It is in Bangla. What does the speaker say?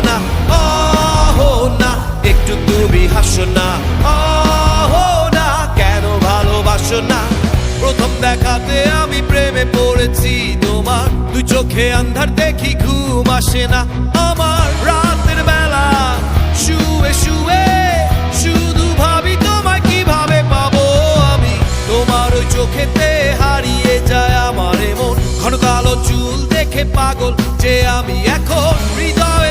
না, না একটু তুমি হাসো না, না কেন ভালোবাসো না। প্রথম দেখাতে আমি প্রেমে পড়েছি তোমার, দুই চোখে আন্ধার দেখি ঘুম আসে না আমার। রাতের বেলা শুয়ে শুয়ে শুধু ভাবি তোমায় কিভাবে পাবো আমি, তোমার ওই চোখেতে হারিয়ে যায় আমার মন। ঘন কালো চুল দেখে পাগল যে আমি এখন, হৃদয়ে